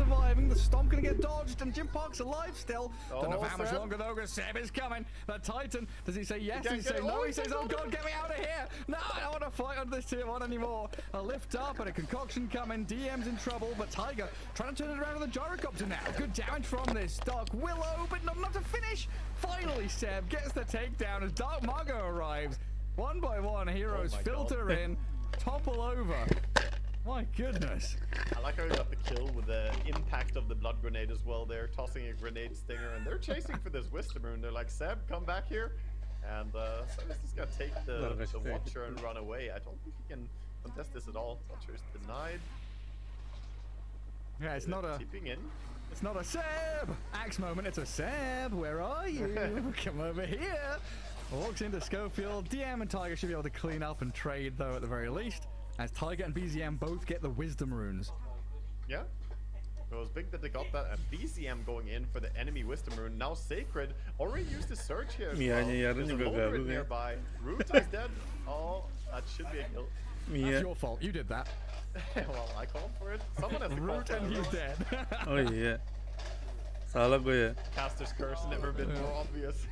surviving. The stomp gonna get dodged, and Jim Park's alive still. Don't know for how much longer though, because Seb is coming. The Titan, does he say yes? Does he say no? He says, oh god, get me out of here. No, I don't want to fight on this tier 1 anymore. A lift up and a concoction coming. DM's in trouble, but Tiger trying to turn it around with a gyrocopter now. Good damage from this. Dark Willow, but not to finish. Finally, Seb gets the takedown as Dark Margot arrives. One by one, heroes filter in, topple over. My goodness. I like how he got the kill with the impact of the blood grenade as well. They're tossing a grenade stinger and they're chasing for this wisdom rune. They're like, Seb, come back here. And Seb is just gonna take the Watcher and run away. I don't think he can contest this at all. Watcher is denied. Yeah, it's not a tipping in. It's not a Seb! Axe moment, it's a Seb! Where are you? Come over here! Walks into Schofield. DM and Tiger should be able to clean up and trade, though, at the very least. As Tiger and BZM both get the wisdom runes. Yeah. It was big that they got that. And BZM going in for the enemy wisdom rune. Now Sacred already used the surge here as well. There's a Nobar nearby. Root is dead. Oh, that should be a kill. That's your fault. You did that. Well, I called for it. Someone has to call Root and he's dead. Oh yeah. Salah ko ye. Caster's curse never been more obvious.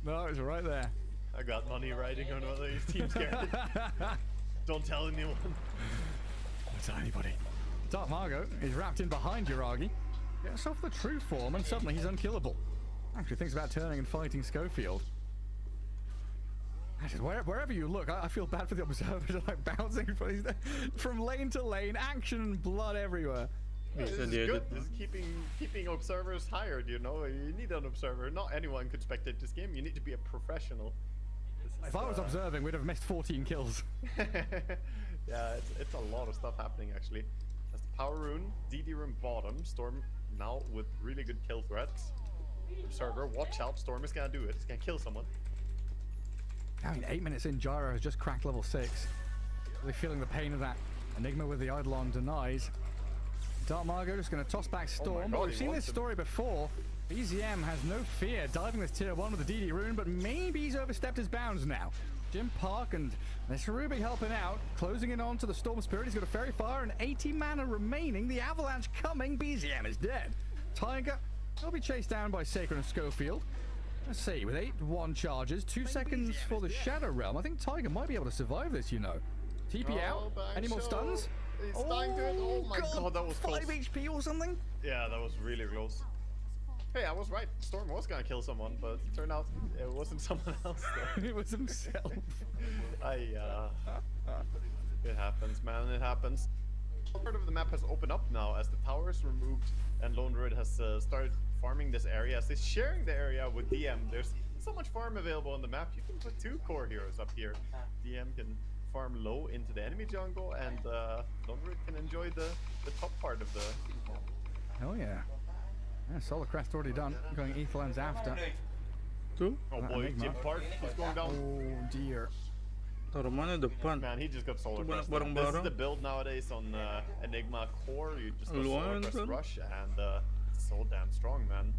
No, it's right there. I got money riding on one of these teams, Garrett. Don't tell anyone. Don't tell anybody. Dark Margot is wrapped in behind Yuragi. Gets off the true form and suddenly he's unkillable. Actually thinks about turning and fighting Schofield. Actually, wherever you look, I feel bad for the observers like bouncing from lane to lane, action and blood everywhere. This is good. This is keeping observers hired, you know. You need an observer. Not anyone could spectate this game. You need to be a professional. If I was observing, we'd have missed 14 kills. Yeah, it's a lot of stuff happening actually. That's the power rune, DD rune bottom. Storm now with really good kill threats. Observer, watch out. Storm is gonna do it. It's gonna kill someone. I mean, 8 minutes in, Gyro has just cracked level 6. Really feeling the pain of that. Enigma with the Eidolon denies. Dark Margot just going to toss back Storm. God, we've seen this story before. BZM has no fear diving this tier 1 with the DD rune, but maybe he's overstepped his bounds now. Jim Park and Mr. Ruby helping out, closing in on to the Storm Spirit. He's got a Fairy Fire and 80 mana remaining. The Avalanche coming. BZM is dead. Tiger will be chased down by Sacred and Schofield. Let's see, with 8-1 charges, 2 seconds for the Shadow Realm. I think Tiger might be able to survive this, you know. TP out. Any more stuns? He's dying to it. Oh my god, that was close. 5 HP or something? Yeah, that was really close. Hey, I was right. Storm was gonna kill someone, but it turned out it wasn't someone else. It was himself. It happens, man. It happens. Part of the map has opened up now as the tower is removed and Lone Druid has started farming this area. So he's sharing the area with DM. There's so much farm available on the map. You can put 2 core heroes up here. DM can farm low into the enemy jungle, and Lone Druid can enjoy the top part of the. Hell yeah. Yeah, Solar Crest already done. Going Aetherlands after. Tu? Oh boy, Jim Park is going down. Oh dear. Taruh mana depan. Man, he just got Solar Crest. This is the build nowadays on Enigma Core. You just go Solar Crest Rush, and it's so damn strong, man.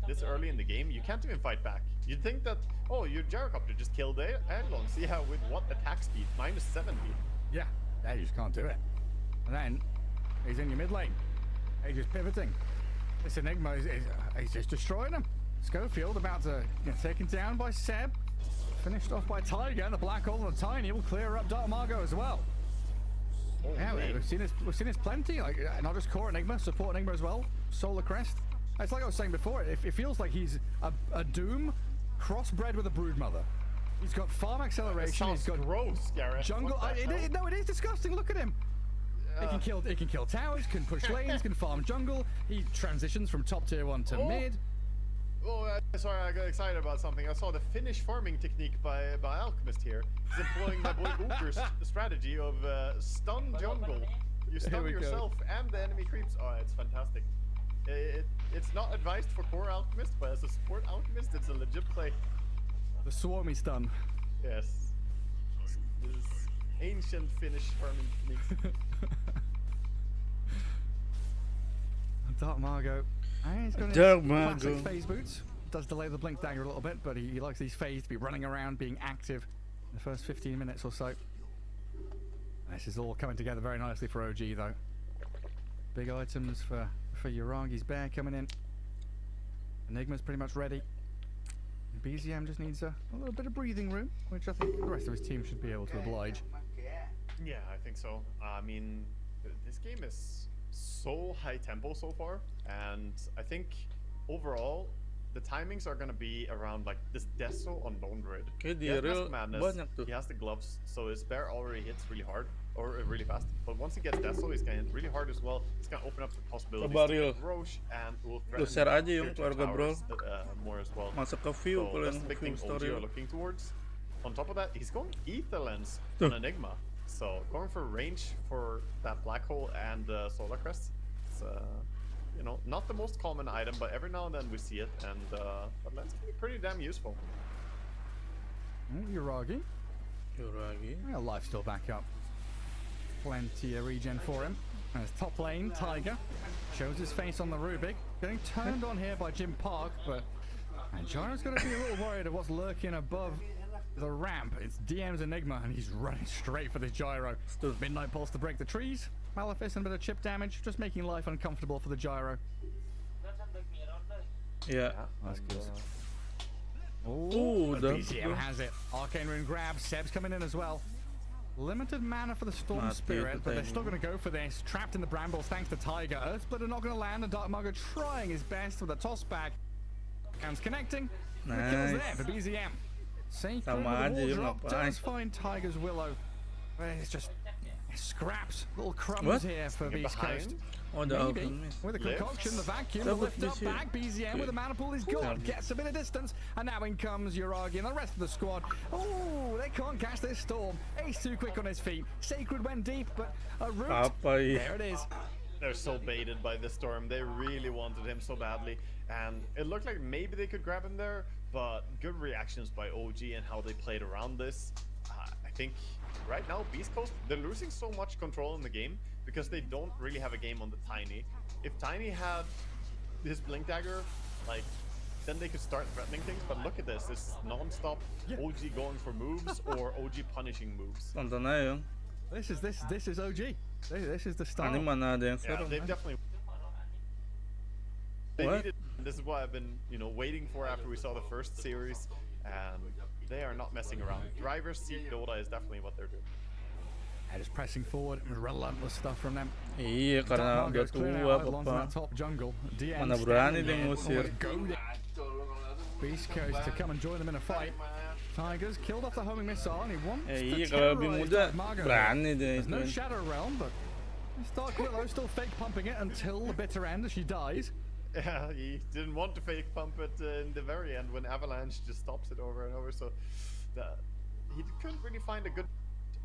This early in the game, you can't even fight back. You'd think that, oh, your gyrocopter just killed the Eidolon. See how with what attack speed? -70. Yeah, you just can't do it. And then he's in your mid lane. He's just pivoting. This Enigma he's just destroying him. Schofield about to get taken down by Seb. Finished off by Tiger, and the Black Hole and the Tiny will clear up Dark Margot as well. Yeah, we've seen this plenty. Like not just core Enigma, support Enigma as well. Solar Crest. It's like I was saying before. It feels like he's a Doom crossbred with a Broodmother. He's got farm acceleration. He's got gross, Garrett. Jungle. No, it is disgusting. Look at him. It can kill towers, can push lanes, can farm jungle. He transitions from top tier 1 to mid. Oh, sorry, I got excited about something. I saw the Finnish farming technique by Alchemist here. He's employing my boy Booker's strategy of stun jungle. You stun yourself and the enemy creeps. Oh, it's fantastic. It's not advised for core Alchemist, but as a support Alchemist, it's a legit play. The Swarmy stun. Yes. This is ancient Finnish farming techniques. Dark Margot. He's got Dark his Margot. classic phase boots. Does delay the blink dagger a little bit, but he likes these phase to be running around, being active in the first 15 minutes or so. This is all coming together very nicely for OG though. big items for Yuragi's bear coming in. Enigma's pretty much ready. BZM just needs a little bit of breathing room, which I think the rest of his team should be able to oblige. Yeah, I think so. I mean, this game is so high tempo so far, and I think overall the timings are gonna be around like this Deso on Lone Druid. Okay, He has di Mask real of Madness, banyak tuh. he has the gloves, so his bear already hits really hard or really fast. But once he gets Deso, he's gonna hit really hard as well. It's gonna open up the possibilities Coba to Rio. get Roche and will Lu share aja yung keluarga bro. more as well. Masuk ke view So kalau that's yang the big view thing story. OG are looking towards. On top of that, he's going Ether Lens Tuh. on Enigma. So going for range for that Black Hole and Solar Crest. It's you know, not the most common item, but every now and then we see it, and but Lens can be pretty damn useful. Yuragi. Yuragi. Well, life still back up. Plenty of regen for him. And his top lane, Tiger, shows his face on the Rubik. Getting turned on here by Jim Park, but and Gyro's got to be a little worried of what's lurking above the ramp. It's DM's Enigma, and he's running straight for this Gyro. Stood. Midnight Pulse to break the trees. Malefice and a bit of chip damage, just making life uncomfortable for the Gyro. Yeah. That's good. Ooh, But the- BZM has it. Arcane Rune grab. Seb's coming in as well. Limited mana for the Storm Mati Spirit, itu but they're timing. still going to go for this. Trapped in the brambles thanks to Tiger. Earthsplitter not going to land, and Dark Margo trying his best with a toss back. Counts connecting. The kills Nice. there for BZM. Sacred Sama with a aja wall ya, drop ngapain. does find Tiger's Willow. But it's just scraps, little crumbs What? here for Get Beast behind. Coast. Oh, the Maybe alchemist. with a Lifts. concoction, the vacuum, the Double lift up this here. back, BZM with a mana pool is gone, gets a bit of distance, and now in comes Yuragi and the rest of the squad. Oh, they can't catch this storm. Ace too quick on his feet. Sacred went deep, but a root. Apa ya? There it is. They're so baited by the storm. They really wanted him so badly, and it looked like maybe they could grab him there. But good reactions by OG and how they played around this. I think right now Beast Coast, they're losing so much control in the game because they don't really have a game on the Tiny. If Tiny had his Blink Dagger, like, then they could start threatening things. But look at this. This is non-stop OG going for moves or OG punishing moves. Tonton aja yung. This is OG. This is the style. Ini mana ada yang Yeah, serem. they've definitely. They What? needed. This is what I've been, you know, waiting for after we saw the first series, and they are not messing around. Driver's seat Dota is definitely what they're doing. And just pressing forward, relentless stuff from them. Iya, karena udah Margo's clearing tua out Eidolons in papa. that top jungle. DM Mana standing berani dia there, ngusir. almost goaded Beast Coast to come and join them in a fight. Tigers killed off the homing missile, and he wants Iya, to kalau lebih terrorize muda Dark Margo. berani dia There's no itu. Shadow Realm, but this Dark Willow still fake pumping it until the bitter end as she dies. Yeah, he didn't want to fake pump it in the very end when Avalanche just stops it over and over. So he couldn't really find a good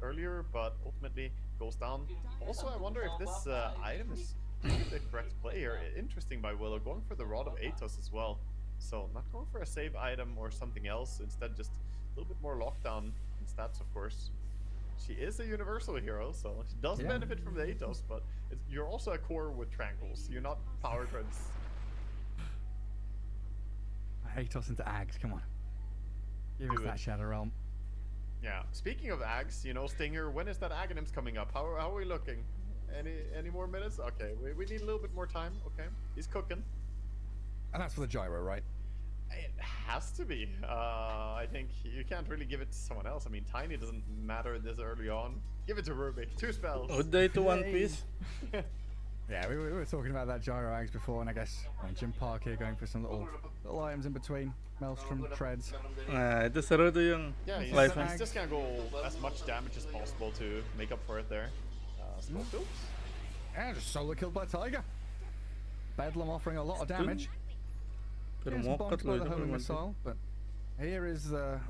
earlier, but ultimately goes down. Also, I wonder if this item is the correct play here. Interesting by Willow, going for the Rod of Atos as well. So not going for a save item or something else, instead just a little bit more lockdown in stats, of course. She is a universal hero, so she does Yeah. benefit from the Atos, but you're also a core with Tranquils. You're not power grids. Atos into Ags, come on. Give us Do that it. Shadow Realm. Yeah. Speaking of Ags, you know, Stinger, when is that Aghanims coming up? How are we looking? Any more minutes? Okay, we need a little bit more time. Okay, he's cooking. And that's for the Gyro, right? It has to be. I think you can't really give it to someone else. I mean, Tiny doesn't matter this early on. Give it to Rubik. 2 spells. Udah itu One Yay. Piece. Yeah, we were talking about that Gyro Ags before, and I guess Jim Park here going for some little items in between. Maelstrom, Treads. Nah, itu seru tuh yung Yeah, he's, live he's just gonna go as much damage as possible to make up for it there. Spell fields. And just solo killed by Tiger. Bedlam offering a lot of damage. Pero Yes, mokat bombed loh by the itu homing kalau missile, but here is the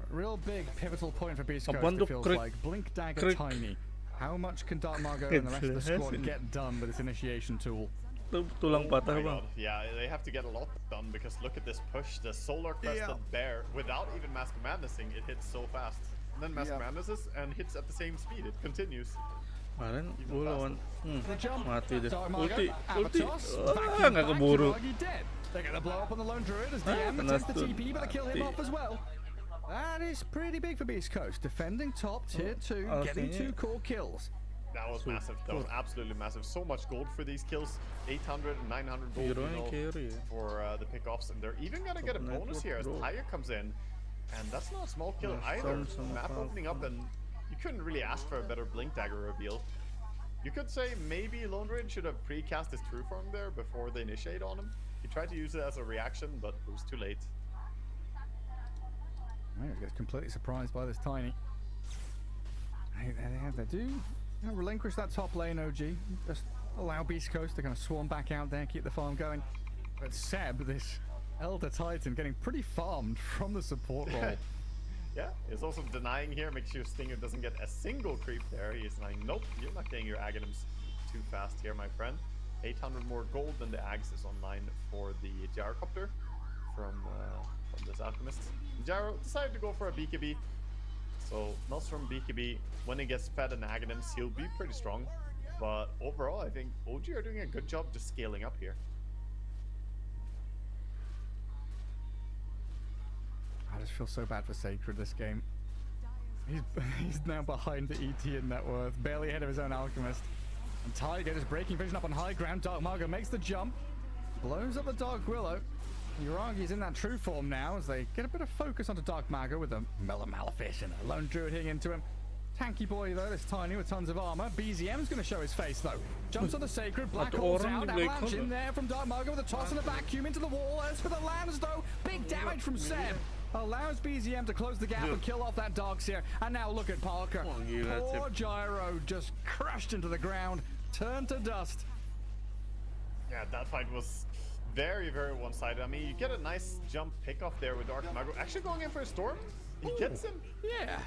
real big pivotal point for Beast Apaan Coast, tuh? it feels Krik. like. Blink Dagger Krik. Tiny. How much can Dark Margo and the rest of the Jelas squad ini. get done with this initiation tool? tulang Oh patah my bang. God. Yeah, they have to get a lot done because look at this push. The Solar Crested Yeah. Bear, without even Mask of Madnessing, it hits so fast. And then Mask of Yeah. Madnesses and hits at the same speed. It continues. Kemarin Even gue lawan The jump. mati deh. Dark Margo, Ulti, ulti. Avatos, Wah, vacuum nggak back, keburu. Yuragi dead. They're gonna blow up on the lone druid as Ah, DM kena attempts the stun. TP, but they kill him Mati. off as well. That is pretty big for Beast Coast. Defending top, tier 2, getting Alpha, 2 yeah. core kills. That was massive. That was absolutely massive. So much gold for these kills. 800 and 900 gold, Hero and carry. for the pickoffs. And they're even gonna get a bonus here as Tiger comes in. And that's not a small kill Yeah, either. some Map opening up, and you couldn't really ask for a better Blink Dagger reveal. You could say maybe Lone Raid should have pre-cast his True Form there before they initiate on him. He tried to use it as a reaction, but it was too late. I was completely surprised by this Tiny. They do relinquish that top lane, OG. Just allow Beast Coast to kind of swarm back out there, keep the farm going. But Seb, this Elder Titan, getting pretty farmed from the support role. Yeah, he's also denying here, make sure Stinger doesn't get a single creep there. He's like, nope, you're not getting your Aghanims too fast here, my friend. 800 more gold than the Ags is online for the Gyrocopter from this Alchemist. Gyro decided to go for a BKB. So, Nostrum BKB, when he gets fed an Aghanims, he'll be pretty strong. But overall, I think OG are doing a good job just scaling up here. I just feel so bad for Sacred this game. He's now behind the ET in net worth, barely ahead of his own Alchemist. And Tiger is breaking vision up on high ground. Dark Margo makes the jump, blows up the Dark Willow. Uragi's in that true form now as they get a bit of focus onto Dark Mago with a Mellow Malefice and a Lone Druid hitting into him. Tanky boy though, this Tiny with tons of armor. BZM's going to show his face though. Jumps on the Sacred, Black Hole's out, Avalanche in there from Dark Mago with a toss and a vacuum into the wall. As for the lands though, big damage from Seb. Allows BZM to close the gap and kill off that Darkseer. And now look at Parker. Poor Gyro just crushed into the ground, turned to dust. Yeah, that fight was very, very one-sided. I mean, you get a nice jump pick off there with Dark Mago. Actually going in for a storm. He gets him. Yeah.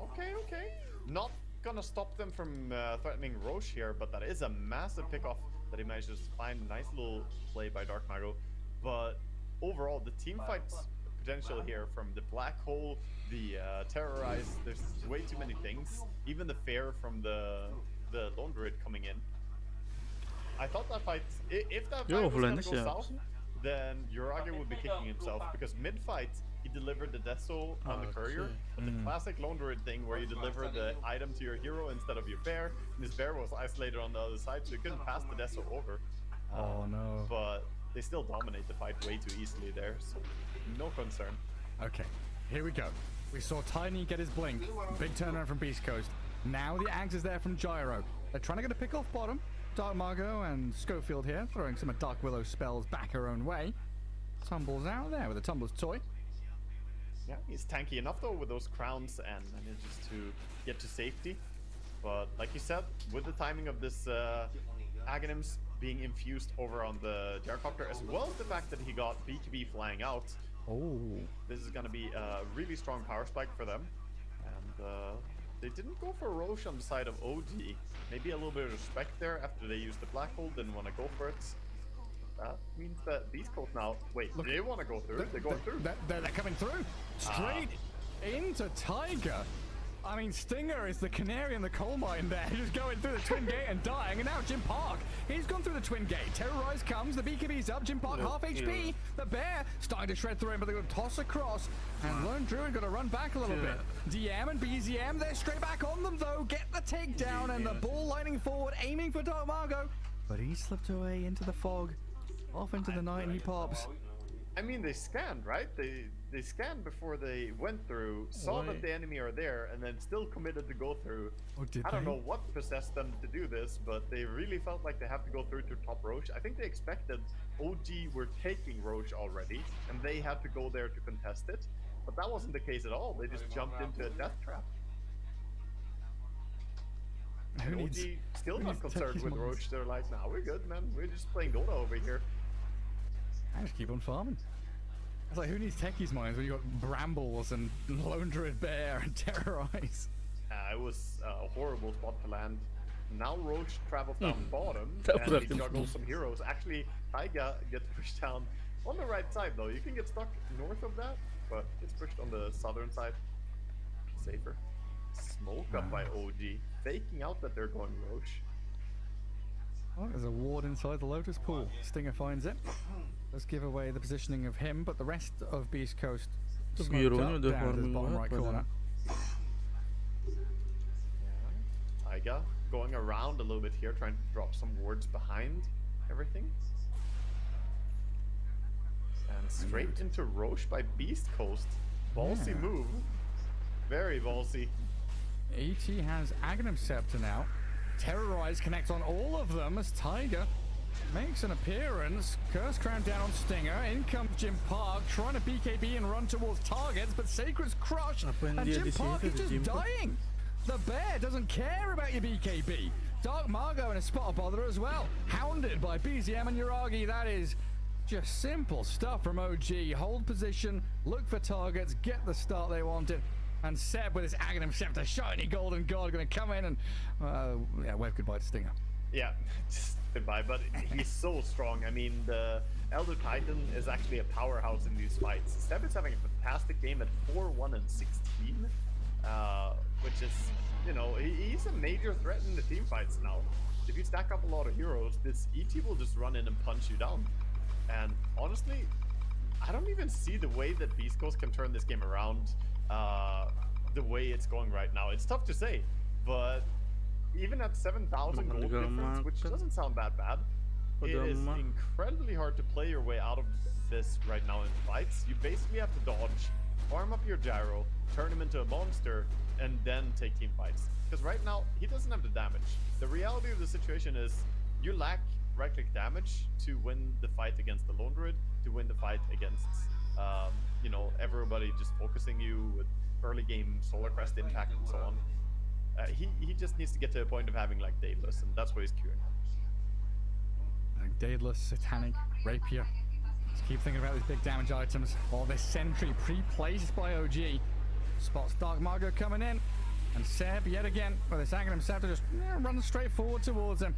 Okay. Not gonna stop them from threatening Roche here, but that is a massive pick-off that he managed to find. A nice little play by Dark Mago. But overall, the team fight's potential here from the Black Hole, the Terrorize, there's way too many things. Even the Fair from the Lone Druid coming in. I thought that fight, if that fight was gonna go south, then Uragi would be kicking himself, because mid-fight, he delivered the Death Soul on the Courier, but the classic Lone Druid thing where you deliver the item to your hero instead of your bear, and his bear was isolated on the other side, so he couldn't pass the Death Soul over. Oh no. But they still dominate the fight way too easily there, so no concern. Okay, here we go. We saw Tiny get his blink. Big turnaround from Beast Coast. Now the Ags is there from Gyro. They're trying to get a pick off bottom. Dark Margo and Schofield here, throwing some of Dark Willow spells back her own way. Tumbles out there with a Tumbler's Toy. Yeah, he's tanky enough though with those crowns and manages to get to safety. But like you said, with the timing of this Aghanims being infused over on the Gyrocopter, as well as the fact that he got BKB flying out, this is going to be a really strong power spike for them. And they didn't go for Roche on the side of OG. Maybe a little bit of respect there after they used the Black Hole, didn't want to go for it. That means that Beast Coast now, wait, they want to go through? They're going through. They're coming through. Straight into Tiger. I mean, Stinger is the canary in the coal mine there, just going through the Twin Gate and dying. And now Jim Park, he's gone through the Twin Gate. Terrorize comes, the BKB's up, Jim Park half HP. The bear starting to shred through him, but they're going to toss across. And Lone Druid got to run back a little bit. DM and BZM, they're straight back on them though. Get the takedown and the ball lining forward, aiming for Dark Margo. But he slipped away into the fog, off into the night, and he pops. I mean, they scanned, right? They scanned before they went through, saw that the enemy are there, and then still committed to go through. I don't know what possessed them to do this, but they really felt like they have to go through to top Roche. I think they expected OG were taking Roche already, and they had to go there to contest it. But that wasn't the case at all. They just jumped into a death trap. And OG still not concerned with Roche. They're like, nah, we're good, man. We're just playing Dota over here. I just keep on farming. It's like, who needs techies mines when you got Brambles and Lone Druid Bear and Terrorize? It was a horrible spot to land. Now Roche travels down bottom and he juggles some heroes. Actually, Taiga gets pushed down on the right side though. You can get stuck north of that, but it's pushed on the southern side. Safer. Smoke up by OG, faking out that they're going Roche. Oh, there's a ward inside the Lotus Pool. Stinger finds it. Let's give away the positioning of him, but the rest of Beast Coast smoked up down to the bottom right corner. Tiger Taiga going around a little bit here, trying to drop some wards behind everything. And straight into Roche by Beast Coast. Ballsy move. Very ballsy. ET has Aghanim Scepter now. Terrorize connects on all of them as Taiga makes an appearance. Curse Crown down on Stinger. In comes Jim Park trying to BKB and run towards targets, but Sacred's crushed. And Jim Park is just dying. The bear doesn't care about your BKB. Dark Margot in a spot of bother as well. Hounded by BZM and Yuragi. That is just simple stuff from OG. Hold position, look for targets, get the start they wanted. And Seb with his Aghanim Scepter, shiny golden god, going to come in and wave goodbye to Stinger. Yeah, just goodbye, but he's so strong. I mean, the Elder Titan is actually a powerhouse in these fights. Seb is having a fantastic game at 4-1 and 16, which is, you know, he's a major threat in the team fights now. If you stack up a lot of heroes, this ET will just run in and punch you down. And honestly, I don't even see the way that Beast Coast can turn this game around the way it's going right now. It's tough to say, but even at 7,000 gold difference, which doesn't sound that bad, it is incredibly hard to play your way out of this right now in fights. You basically have to dodge, farm up your gyro, turn him into a monster, and then take team fights. Because right now, he doesn't have the damage. The reality of the situation is you lack right-click damage to win the fight against the Lone Druid, to win the fight against, you know, everybody just focusing you with early game Solar Crest impact and so on. He just needs to get to a point of having like Daedalus, and that's what he's queuing. Daedalus, Satanic, Rapier. Just keep thinking about these big damage items. All this Sentry pre-placed by OG. Spots Dark Margot coming in. And Seb, yet again, with his Aghanim Scepter, just runs straight forward towards him.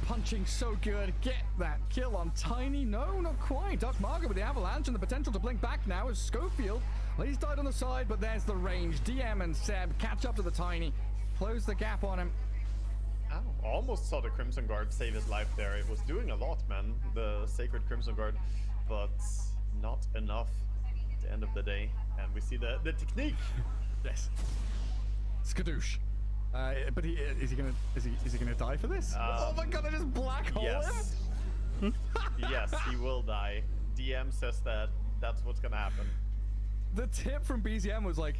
Punching so good. Get that kill on Tiny. No, not quite. Dark Margot with the avalanche and the potential to blink back now as Schofield. Well, he's died on the side, but there's the range. DM and Seb catch up to the Tiny. Close the gap on him. Oh, almost saw the Crimson Guard save his life there. It was doing a lot, man. The Sacred Crimson Guard, but not enough at the end of the day. And we see the technique. Yes. Skadoosh. But is he gonna die for this? Oh my god! I just black hole him. Yes, he will die. DM says that that's what's gonna happen. The tip from BZM was like,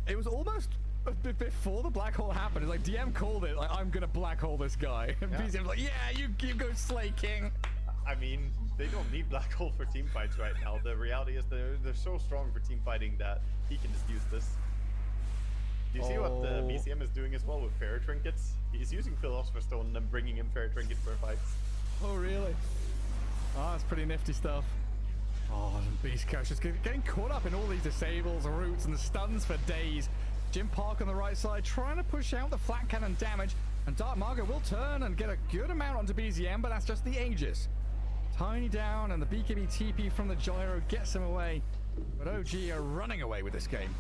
it was almost a bit before the black hole happened. It's like DM called it, like, I'm gonna black hole this guy. And BZM's like, yeah, you go Slay King. I mean, they don't need black hole for team fights right now. The reality is they're so strong for team fighting that he can just use this. Do you see what the BCM is doing as well with Fairy Trinkets? He's using Philosopher's Stone and then bringing in Fairy Trinkets for fights. Oh, really? Oh, that's pretty nifty stuff. Oh, Beast Coast just getting caught up in all these disables, roots, and the stuns for days. Jim Park on the right side trying to push out the flat cannon damage, and Dark Margot will turn and get a good amount onto BZM, but that's just the Aegis. Tiny down, and the BKB TP from the gyro gets him away. But OG are running away with this game.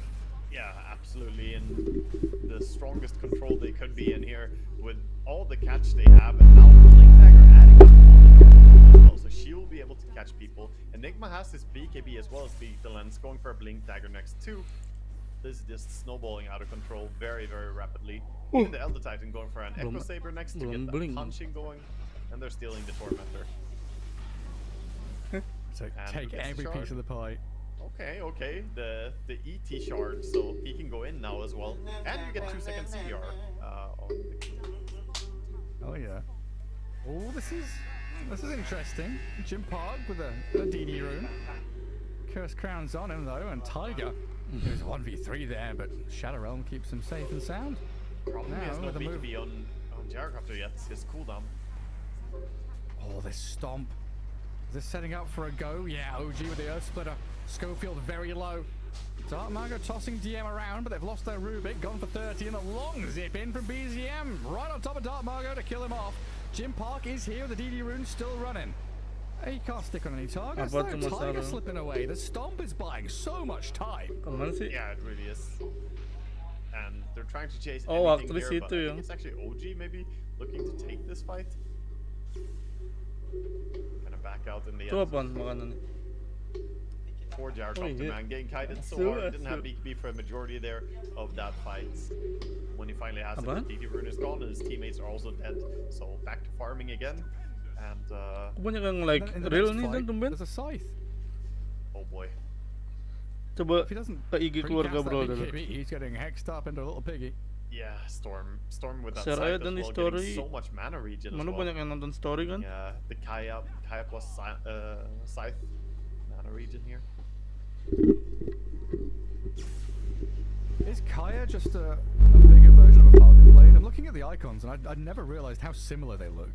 Yeah, absolutely, and the strongest control they could be in here with all the catch they have, and now the Blink Dagger adding up as well, so she will be able to catch people. Enigma has his BKB as well as the lens, going for a Blink Dagger next too. This is just snowballing out of control very, very rapidly. Even the Elder Titan going for an Echo Saber next to get that punching going, and they're stealing the Tormentor. So take every piece of the pie. Okay, the ET shard, so he can go in now as well, and you get 2-second CR on the... Oh yeah. Oh, this is interesting. Jim Park with a DD rune. Curse Crown's on him though, and Tiger. There's 1v3 there, but Shadow Realm keeps him safe and sound. Problem he has no BKB on Gyrocopter yet. His cooldown. Oh, this stomp. Is this setting up for a go? Yeah, OG with the Earth Splitter. Schofield very low. Dark Margot tossing DM around, but they've lost their Rubik. Gone for 30, and a long zip in from BZM. Right on top of Dark Margot to kill him off. Jim Park is here. The DD rune still running. He can't stick on any targets. though. Tiger slipping away. The stomp is buying so much time. Yeah, it really is. And they're trying to chase Oh, anything here, but I think it's actually OG maybe looking to take this fight. Gonna back out in the end. for Gyrocopter, yeah. man. Getting kited so So, hard. Didn't have so- BKB for a majority there of that fight. When he finally has it, Aba? the DD rune is gone and his teammates are also dead. So back to farming again. And, Punya kang like In the real next ni fight, dan tumben. there's a scythe. oh boy. Coba If he doesn't kaigi keluarga precast bro that dulu. BKB, he's getting hexed up into a little piggy. Yeah, Storm with that Share scythe aja as dan di well, story. getting so much mana regen as Mana well. banyak yang nonton story kan? Yeah, the Kaya plus scythe mana regen here. Is Kaya just a bigger version of a Falcon Blade? I'm looking at the icons and I never realized how similar they look.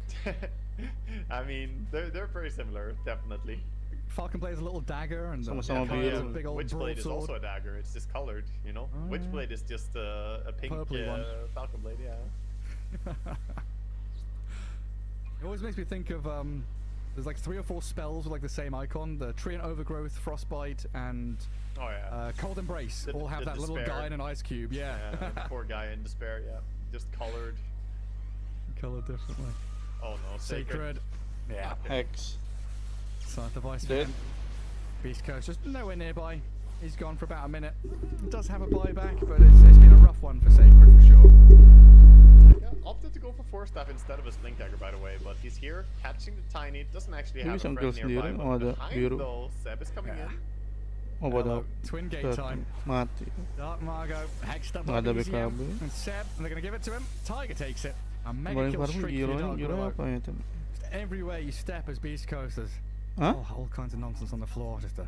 I mean, they're very similar, definitely. Falcon Blade is a little dagger and Sama-sama Kaya's a biru. big old Witchblade is also broadsword. a dagger. It's just colored, you know. Oh, yeah. Witchblade is just a pink Purpley one. Falcon Blade. Yeah. It always makes me think of there's like 3 or 4 spells with like the same icon: the Treant Overgrowth, Frostbite, and Oh yeah. Cold Embrace. The- All have the that little despair. guy in an ice cube. Yeah, The poor guy in despair. Yeah. Just colored. colored differently. Oh no, sacred. Sacred. Yeah. Hex. Side device. Dead. Beast Coast just nowhere nearby. He's gone for about a minute. It does have a buyback, but it's been a rough one for Sacred for sure. Yeah, opted to go for Force Staff instead of a Slink Dagger, by the way. But he's here, catching the Tiny. Doesn't actually have a isang friend kills nearby. sendiri. But Oh, ada behind biru. though, Seb is coming Yeah. in. Oh, pada Hello. Twin gate time. mati. Dark Margot, hexed up Nggak by ada BZM. BKB. And Seb, and they're going to give it to him. Tiger takes it. A mega Paling kill parah streak for giro your dog, giro Willow. apa ya itu? Just everywhere you step as Beast Coasters. Hah? Oh, all kinds of nonsense on the floor. Just a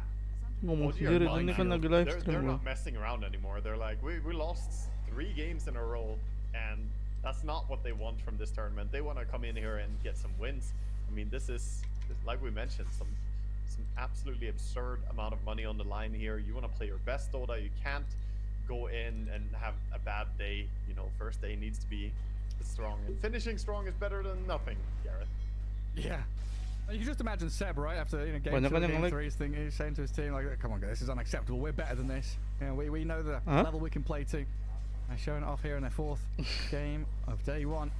Ngomong OG are sendiri, not ini kan now. lagi live They're stream loh. not messing around anymore. They're like, we lost 3 games in a row, and that's not what they want from this tournament. They want to come in here and get some wins. I mean, this is like we mentioned, some absolutely absurd amount of money on the line here. You want to play your best Dota. You can't go in and have a bad day. You know, first day needs to be strong, and finishing strong is better than nothing, Gareth. yeah. You can just imagine Seb, right? After game Banyak 2, kan yang game like- 3, he's saying to his team, like, "Come on, guys, this is unacceptable. We're better than this. You know, we know the Huh? level we can play to." They're showing it off here in their 4th game of day 1.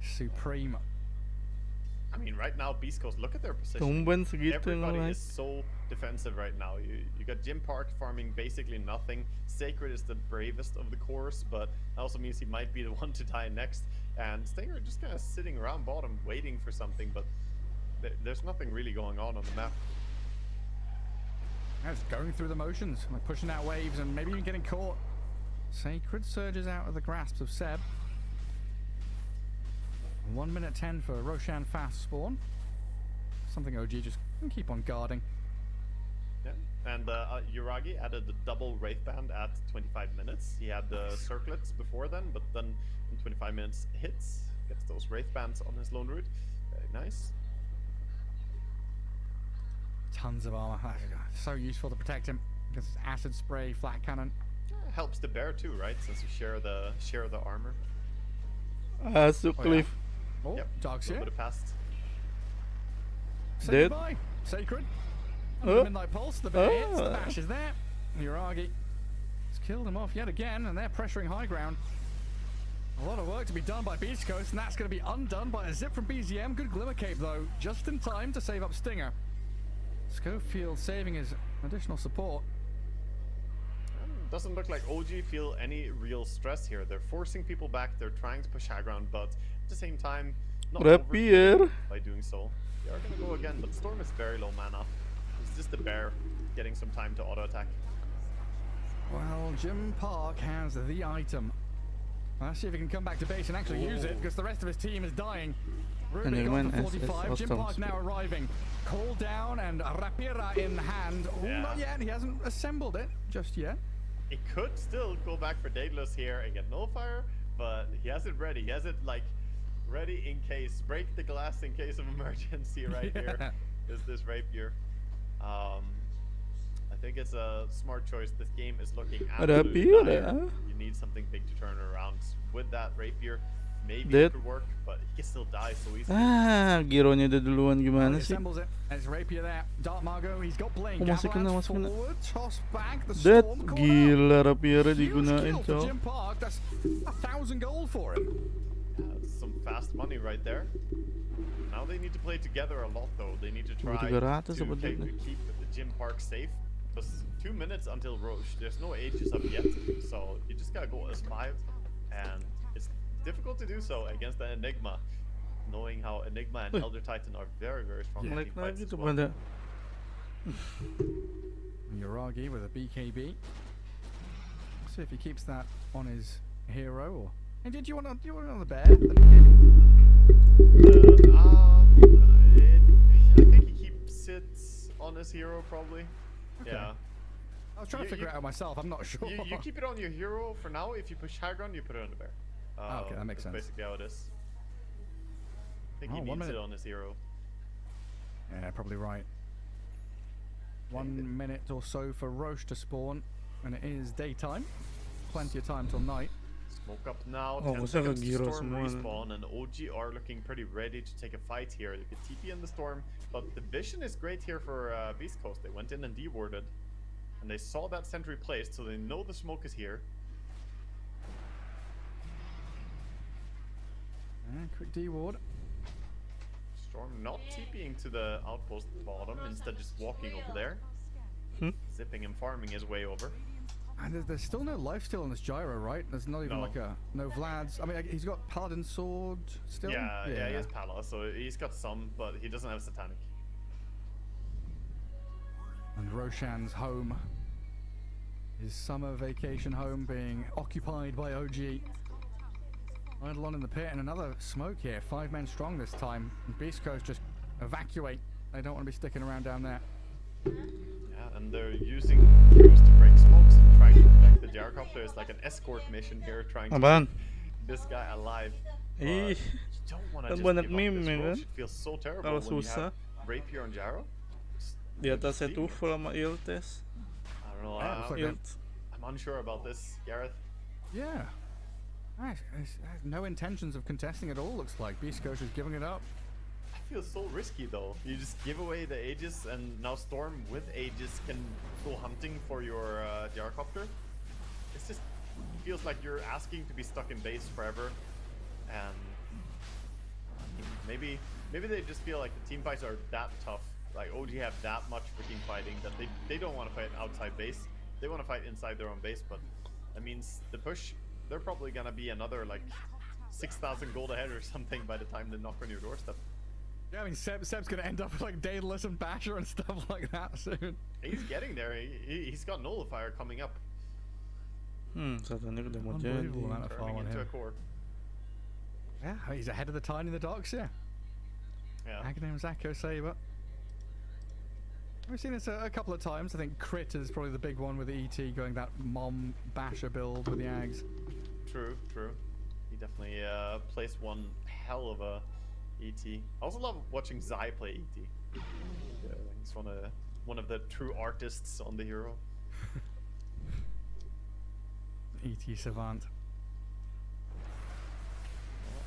Supreme. I mean, right now, Beast Coast, look at their position. Tumben segitu yang Everybody like. is so defensive right now. You got Jim Park farming basically nothing. Sacred is the bravest of the course, but that also means he might be the one to die next. And Stinger just kind of sitting around bottom waiting for something, but there's nothing really going on the map. Yeah, just going through the motions, like pushing out waves and maybe even getting caught. Sacred surges out of the grasps of Seb. 1 minute 10 for Roshan fast spawn. Something OG just can keep on guarding. Yeah. And Yuragi added the double Wraith Band at 25 minutes. He had the circlets before then, but then in 25 minutes hits, gets those Wraith Bands on his lone route. Very nice. Tons of armor. So useful to protect him. Because it's acid spray, flat cannon. Helps the bear too, right? Since you share the armor. Asuk Oh, yeah. cliff. Oh, Yep. Dark's A here. little bit of past. Say Dead. goodbye, Sacred. And Oh. the Midnight Pulse, the bear hits, the Ah. bash is there. Yuragi has killed him off yet again, and they're pressuring high ground. A lot of work to be done by Beast Coast, and that's going to be undone by a zip from BZM. Good Glimmer Cape, though, just in time to save up Stinger. Schofield saving his additional support. Doesn't look like OG feel any real stress here. They're forcing people back. They're trying to push high ground, but at the same time, not Rapier. overdoing by doing so. They are gonna go again, but Storm is very low mana. It's just the bear getting some time to auto attack. Well, Jim Park has the item. Let's see if he can come back to base and actually use it, because the rest of his team is dying. Ruby And gone he for went as 45. Jim awesome. Park now arriving. Call down and Rapira in hand. Oh, Yeah. not yet. He hasn't assembled it just yet. It could still go back for Daedalus here and get Nullfire, but he has it ready. He has it like ready in case. Break the glass in case of emergency right here. Is this Rapier. I think it's a smart choice. This game is looking absolutely Rapier, dire. ah. You need something big to turn it around. With that Rapier, maybe Dead. it could work, but he can still die so easily. Ah, gironya udah duluan He gimana sih? assembles it. And it's Rapier there. Dark Margot, he's got Blade. Oh, masih kena, Avalanche masih kena. forward, toss back, the Dead. storm called out. Gila Rapier Huge digunain, kill for cok. Jim Park. That's 1,000 gold for him. Some fast money right there. Now they need to play together a lot though. They need to try 300 to apa din? keep the gym park safe. Because 2 minutes until Roche. There's no ages up yet, so you just gotta go as 5, and it's difficult to do so against the Enigma, knowing how Enigma and Uy. Elder Titan are very, very strong in Like team na fights as gitu well. pada. Uragi with a BKB. See if he keeps that on his hero. Or hey, do you want on the bear? The BKB? I think he keeps it on his hero probably. Okay. Yeah. I was trying to figure it out myself. I'm not sure. You keep it on your hero for now. If you push high ground, you put it on the bear. Okay, that makes that's sense. basically how it is. I think Oh, he 1 needs it minute. on his hero. Yeah, probably right. 1 minute or so for Roche to spawn, and it is daytime. Plenty of time till night. Smoke up now. Oh, 10 masa seconds to kagiro Storm semua. respawn, and OG are looking pretty ready to take a fight here. They could TP in the Storm, but the vision is great here for Beast Coast. They went in and dewarded, and they saw that sentry placed, so they know the smoke is here. And quick D-ward. Storm not TPing to the outpost at the bottom, instead just walking over there. Zipping and farming his way over. And there's still no lifesteal on this gyro, right? There's not even No. like no Vlad's. I mean, he's got Paladin Sword still. Yeah, he has Pala, so he's got some, but he doesn't have Satanic. And Roshan's home, his summer vacation home, being occupied by OG. Eidolon in the pit, and another smoke here. 5 men strong this time. And Beast Coast just evacuate. They don't want to be sticking around down there. Yeah, and they're using heroes to break smokes and trying to protect the gyrocopter. It's like an escort mission here, trying to Apaan? keep this guy alive. But Ih, you don't want to kan just banyak give up meme this ya Roche. kan? It feels so terrible Kalau when you susah. have Rapier on Gyro. Di atasnya tuh full sama Iltes. I don't know. Yeah, looks like Ilt. I'm unsure about this, Gareth. Yeah. Has no intentions of contesting at all, looks like. Beast Coast is giving it up. I feel so risky though. You just give away the Aegis, and now Storm with Aegis can go hunting for your gyrocopter. It's just feels like you're asking to be stuck in base forever, and maybe they just feel like the team fights are that tough. Like OG have that much freaking fighting that they don't want to fight outside base. They want to fight inside their own base, but that means the push. They're probably gonna be another like 6,000 gold ahead or something by the time they knock on your doorstep. Yeah, I mean, Seb's gonna end up with like Daedalus and Basher and stuff like that soon. He's getting there. He's got Nullifier coming up, Satanic udah mau Unbelievable jadi. amount of farm turning on into a him. core. Yeah, he's ahead of the tide in the docks, yeah. Yeah. Aghanim Zakko Saber. We've seen this a couple of times. I think Crit is probably the big one with the ET going that Mom Basher build with the Ags. True. He definitely plays one hell of a ET. I also love watching Zai play ET. Yeah, he's one of the true artists on the hero. ET Savant.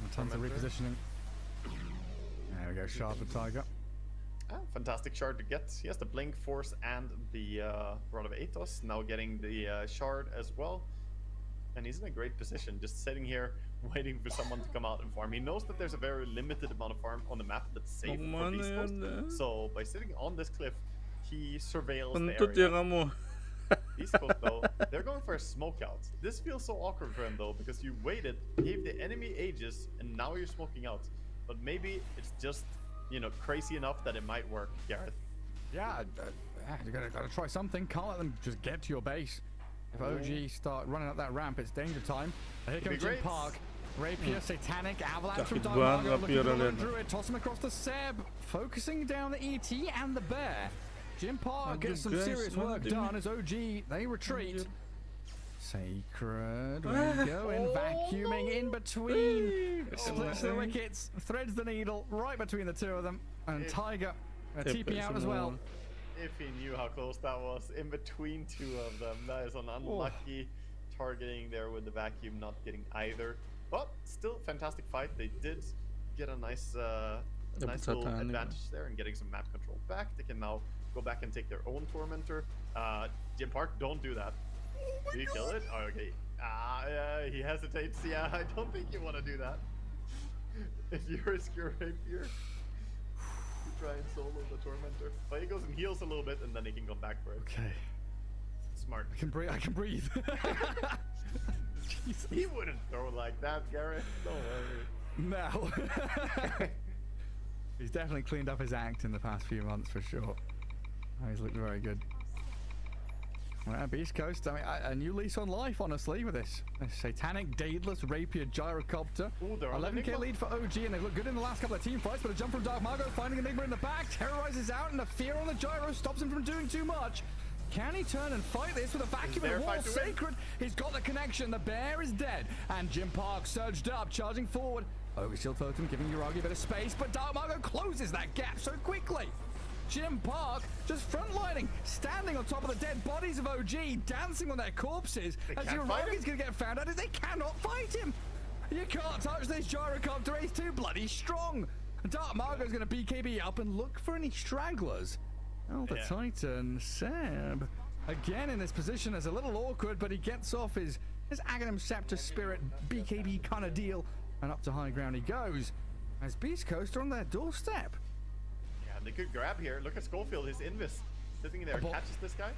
And tons of Tormentor. repositioning. There we go, Shard with Tiger. Fantastic shard to get. He has the Blink Force and the Rod of Atos. Now getting the shard as well. And he's in a great position, just sitting here waiting for someone to come out and farm. He knows that there's a very limited amount of farm on the map that's safe for Mana Beast Coast. yan? So by sitting on this cliff, he surveils the Pentut ya area. kamu. Beast Coast though, they're going for a smoke out. This feels so awkward for him though, because you waited, gave the enemy Aegis, and now you're smoking out. But maybe it's just, you know, crazy enough that it might work, Gareth. Yeah, you gotta try something. Can't let them just get to your base. If OG start running up that ramp, it's danger time. Here comes Jim great. Park. Rapier, Satanic, Avalanche from Sakit banget Dimago, looking Rapier for the lihat. Druid, toss him across the Seb, focusing down the ET and the Bear. Jim Park Aduh, gets some guys, serious work mati done nih. as OG, they retreat. Anjir. Sacred, where you go in, vacuuming in between. Splits the wickets, threads the needle right between the two of them. And Tiger, TP out as well. If he knew how close that was, in between two of them, that is an unlucky targeting there with the vacuum, not getting either. But still, fantastic fight. They did get a nice little Satanic. advantage there and getting some map control back. They can now go back and take their own Tormentor. Jim Park, don't do that. Do you kill it? Oh, okay. He hesitates. Yeah, I don't think you want to do that. If you risk your rapier. try and solo the Tormentor. But he goes and heals a little bit, and then he can come back for it. Okay. Smart. I can breathe. I can breathe. Jesus. He wouldn't throw like that, Gareth. Don't worry. No. He's definitely cleaned up his act in the past few months for sure. Oh, he's looked very good. Well, Beast Coast, I mean, a new lease on life, honestly, with this satanic, daedalus, rapier, gyrocopter. Ooh, they're on 11k Enigma. lead for OG, and they've looked good in the last couple of team fights, but a jump from Dark Margo, finding Enigma in the back, terrorizes out, and the fear on the gyro stops him from doing too much. Can he turn and fight this with a vacuum there and a wall fight to win? sacred? He's got the connection, the bear is dead, and Jim Park surged up, charging forward. Overshield Totem giving Uragi a bit of space, but Dark Margo closes that gap so quickly. Jim Park just frontlining, standing on top of the dead bodies of OG, dancing on their corpses. They As can't fight Uragi's him. going to get found out, is they cannot fight him. You can't touch this gyrocopter, he's too bloody strong. Dark Margo's going to BKB up and look for any stragglers. Oh, the Yeah. Titan, Seb, again in this position is a little awkward, but he gets off his Aghanim Scepter Spirit BKB kind of deal, and up to high ground he goes, as Beast Coast are on their doorstep. Yeah, they could grab here. Look at Schofield, his Invis. Sitting there, catches this guy.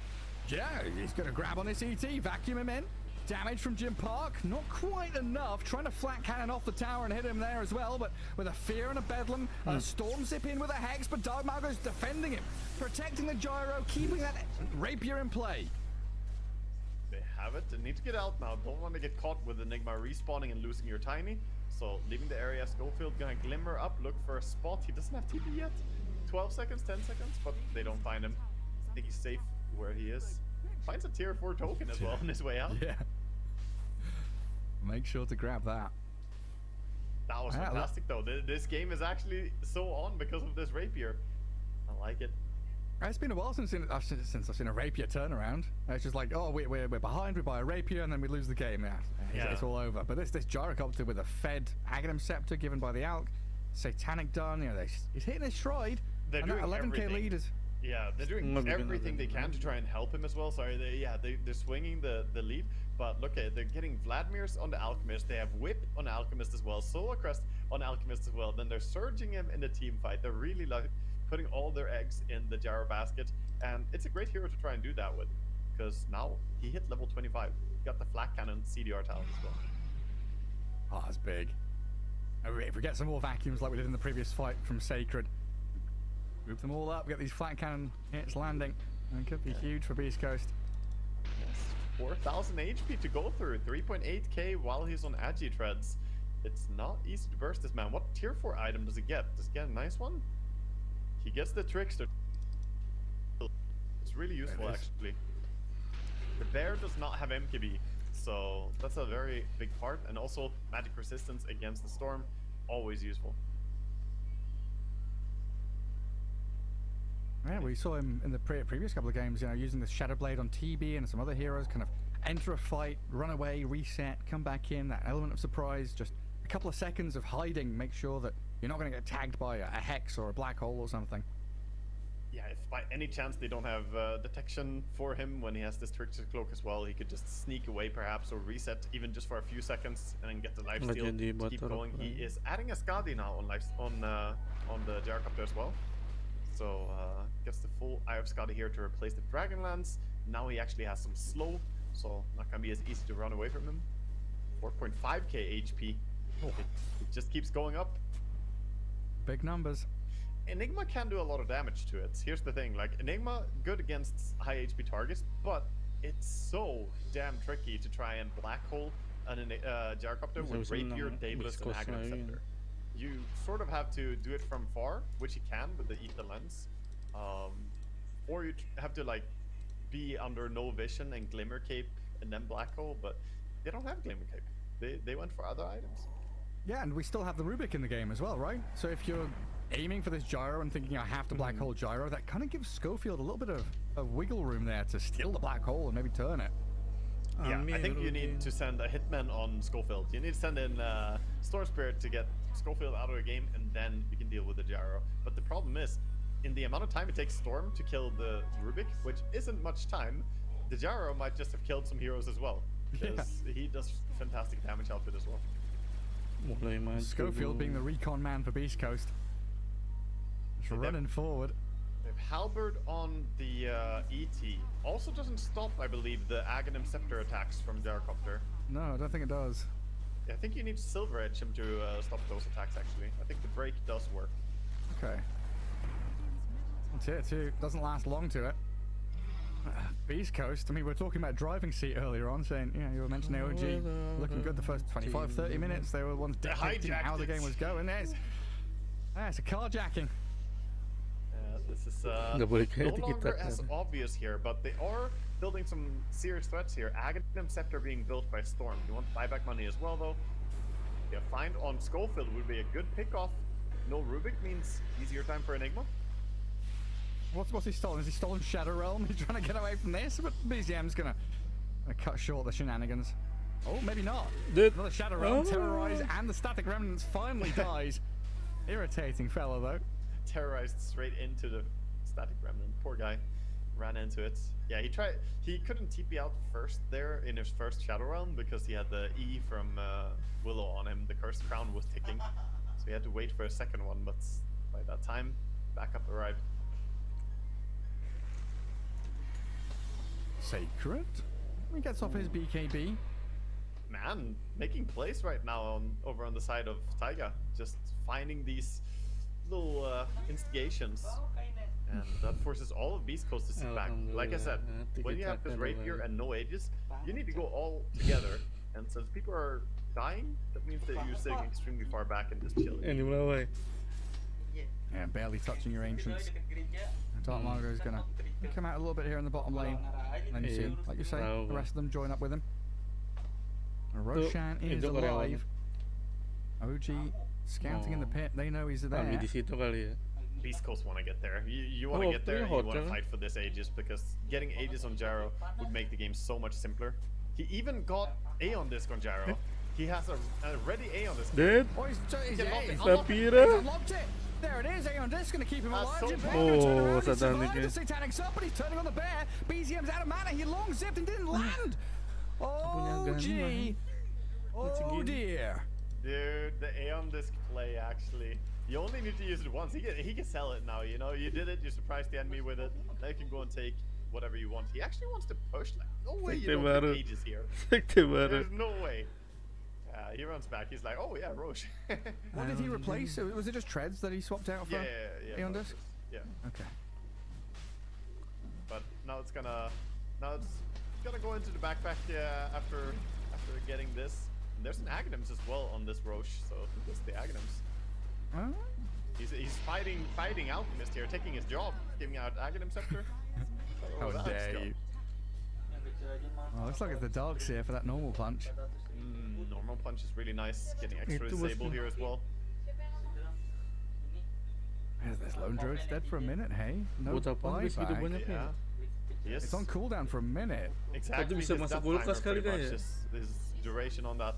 Yeah, he's going to grab on this ET, vacuum him in. Damage from Jim Park, not quite enough. Trying to flat cannon off the tower and hit him there as well, but with a Fear and a Bedlam, a Storm Zip in with a Hex, but Dark Margo's defending him, protecting the gyro, keeping that rapier in play. They have it. They need to get out now. Don't want to get caught with Enigma respawning and losing your Tiny. So leaving the area, Schofield gonna glimmer up, look for a spot. He doesn't have TP yet. 12 seconds, 10 seconds, but they don't find him. I think he's safe where he is. Finds a tier 4 token as well on his way out. Yeah. Make sure to grab that. That was fantastic though. This game is actually so on because of this rapier. I like it. It's been a while since I've seen a rapier turnaround. It's just like, oh, we're behind, we buy a rapier, and then we lose the game. Yeah, it's all over. But this gyrocopter with a fed Aghanim Scepter given by the Alk, Satanic done, he's hitting his stride. They're and that doing 11k everything. lead is... Yeah, they're doing everything they can to try and help him as well. Sorry, they're swinging the lead, but look at they're getting Vladimir's on the Alchemist. They have Whip on the Alchemist as well, Solar Crest on Alchemist as well. Then they're surging him in the team fight. They're really like putting all their eggs in the gyro basket, and it's a great hero to try and do that with, because now he hit level 25. He got the Flak Cannon CDR talent as well. Oh, that's big. If we get some more vacuums like we did in the previous fight from Sacred, group them all up, get these flat cannon hits landing, and it could be huge for Beast Coast. Yes, 4,000 HP to go through, 3.8k while he's on Agi Treads. It's not easy to burst this man. What tier 4 item does he get? Does he get a nice one? He gets the Trickster. It's really useful actually. The bear does not have MKB, so that's a very big part, and also magic resistance against the storm, always useful. Yeah, we saw him in the previous couple of games, using the Shadow Blade on TB and some other heroes, kind of enter a fight, run away, reset, come back in, that element of surprise, just a couple of seconds of hiding, make sure that you're not going to get tagged by a Hex or a Black Hole or something. Yeah, if by any chance they don't have detection for him when he has this Trickster Cloak as well, he could just sneak away perhaps, or reset even just for a few seconds and then get the lifesteal to keep going. He is adding a Skadi now on the Gyrocopter as well. So gets the full Eye of Skadi here to replace the Dragonlance. Now he actually has some slow, so not gonna be as easy to run away from him. 4.5k HP. It just keeps going up. Big numbers. Enigma can do a lot of damage to it. Here's the thing, like Enigma, good against high HP targets, but it's so damn tricky to try and black hole an Gyrocopter with Rapier, Daedalus, and Aghanim Scepter. You sort of have to do it from far, which you can with the Ether Lens, or you have to like be under no vision and Glimmer Cape and then black hole, but they don't have Glimmer Cape. They went for other items. Yeah, and we still have the Rubik in the game as well, right? So if you're aiming for this gyro and thinking I have to black hole gyro, that kind of gives Schofield a little bit of wiggle room there to steal the black hole and maybe turn it. Yeah, I think you need to send a hitman on Schofield. You need to send in Storm Spirit to get Schofield out of the game, and then you can deal with the gyro. But the problem is, in the amount of time it takes Storm to kill the Rubik, which isn't much time, the gyro might just have killed some heroes as well, because he does fantastic damage output as well. Schofield being the recon man for Beast Coast. Just just running forward. They've halberd on the ET. Also doesn't stop, I believe, the Aghanim Scepter attacks from Gyrocopter. No, I don't think it does. I think you need Silver Edge him to stop those attacks, actually. I think the break does work. Okay. Tier 2 doesn't last long to it. Beast Coast, I mean, we were talking about driving seat earlier on, saying, you know, you were mentioning OG looking good the first 25, 30 minutes. They were the ones dictating how the game was going. It's a carjacking. This is no longer as obvious here, but they are building some serious threats here. Aghanim Scepter being built by Storm. You want buyback money as well, though. Yeah, find on Schofield would be a good pick-off. No Rubik means easier time for Enigma. What's he stolen? Has he stolen Shadow Realm? He's trying to get away from this, but BZM's gonna cut short the shenanigans. Oh, maybe not. Another Shadow Realm, Terrorize, and the Static Remnants finally dies. Irritating fella, though. Terrorized straight into the Static Remnant. Poor guy. Ran into it. Yeah, he couldn't TP out first there in his first Shadow Realm because he had the E from Willow on him. The Cursed Crown was ticking. So he had to wait for a second one, but by that time, backup arrived. Sacred? He gets off his BKB. Man, making plays right now over on the side of Taiga. Just finding these little instigations. And that forces all of Beast Coast to sit back. Like I said, when you have this rapier and no ages, you need to go all together. And since people are dying, that means that you're sitting extremely far back and just chilling. Anyway. Yeah, barely touching your ancients. Dark Margo is gonna come out a little bit here in the bottom lane. And then you see, like you say, the rest of them join up with him. Roshan is alive. OG scouting in the pit. They know he's there. Beast Coast want to get there. You want to get there. You want to fight for this Aegis because getting Aegis on Gyro would make the game so much simpler. He even got Aeon Disc on Gyro. He has a ready Aeon Disc. Dude, oh, he's Sapira. unlocked it. There it is. Aeon Disc gonna keep him alive. So the Satanic Sub, but he's turning on the bear. BZM's out of mana. He long zipped and didn't land. Oh gee. Oh dear. Dude, the Aeon Disc play actually. You only need to use it once. He can sell it now, you know. You did it, you surprised the enemy with it. Now you can go and take whatever you want. He actually wants to push. Like, no way you don't take Aegis here. There's no way. He runs back. He's like, oh yeah, Roche. What did he replace? Was it just Treads that he swapped out for Aeon Disc? Yeah. Okay. But now it's gonna go into the backpack after getting this. And there's an Aghanims as well on this Roche, so it's the Aghanims. Huh? He's fighting Alchemist here, taking his job, giving out Aghanim Scepter. How dare you? Oh, looks like it's the Dark Seer for that normal punch. Normal punch is really nice. Getting extra disable here as well. This Lone Druid's dead for a minute, hey? No buyback. Yeah. Yes. It's on cooldown for a minute. Exactly. His duration on that.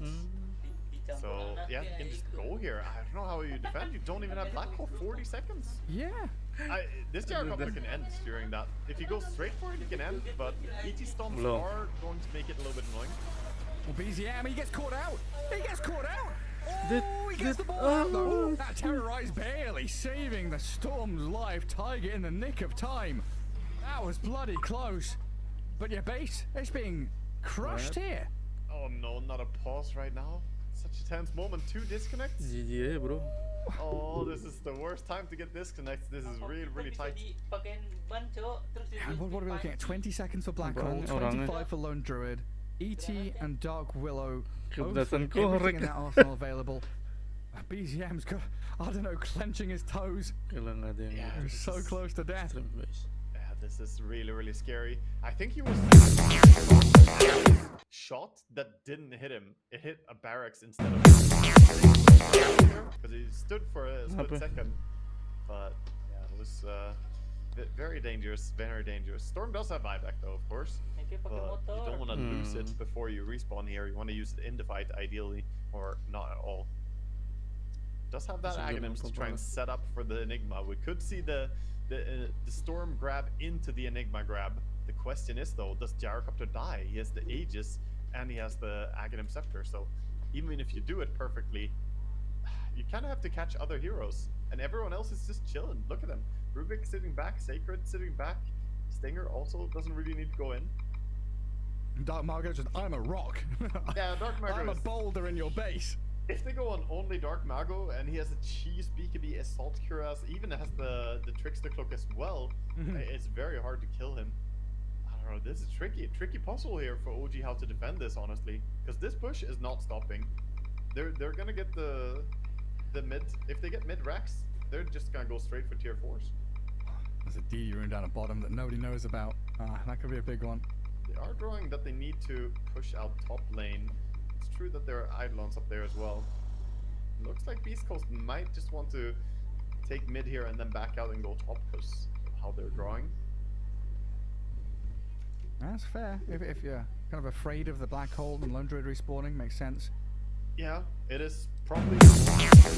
So yeah, you can just go here. I don't know how you defend. You don't even have Black Hole. 40 seconds. Yeah. This Gyrocopter can end during that. If you go straight for it, you can end. But ET Stomps are going to make it a little bit annoying. Well, BZM, he gets caught out. He gets caught out. Oh, he gets the ball out though. That Terrorize barely saving the Storm's life. Tiger in the nick of time. That was bloody close. But your base, it's being crushed here. Oh no, not a pause right now. Such a tense moment. 2 disconnects. GG, bro. Oh, this is the worst time to get disconnects. This is really, really tight. And what are we looking at? 20 seconds for Black Hole, 25 for Lone Druid, ET and Dark Willow. Everything in that arsenal available. BZM's got, I don't know, clenching his toes. Yeah, so close to death. Yeah, this is really, really scary. I think he was shot that didn't hit him. It hit a barracks instead of because he stood for a split second. But yeah, it was very dangerous, very dangerous. Storm does have buyback though, of course. But you don't want to lose it before you respawn here. You want to use it in the fight ideally, or not at all. Does have that Aghanims to try and set up for the Enigma. We could see the Storm grab into the Enigma grab. The question is though, does Gyrocopter die? He has the Aegis and he has the Aghanim Scepter. So even if you do it perfectly, you kind of have to catch other heroes. and everyone else is just chilling. Look at them. Rubik sitting back, Sacred sitting back. Stinger also doesn't really need to go in. Dark Margot just, I'm a rock. Yeah, Dark Mago I'm a is- boulder in your base. If they go on only Dark Mago and he has a cheese BKB assault cuirass, even has the trickster cloak as well, it's very hard to kill him. I don't know, this is tricky puzzle here for OG how to defend this, honestly, because this push is not stopping. They're gonna get the mid. If they get mid racks, they're just gonna go straight for tier 4s. There's a D rune down the bottom that nobody knows about. That could be a big one. They are drawing that they need to push out top lane. It's true that there are Eidolons up there as well. Looks like Beast Coast might just want to take mid here and then back out and go top because of how they're drawing. That's fair. If you're kind of afraid of the black hole and Lone Druid respawning, makes sense. Yeah, it is probably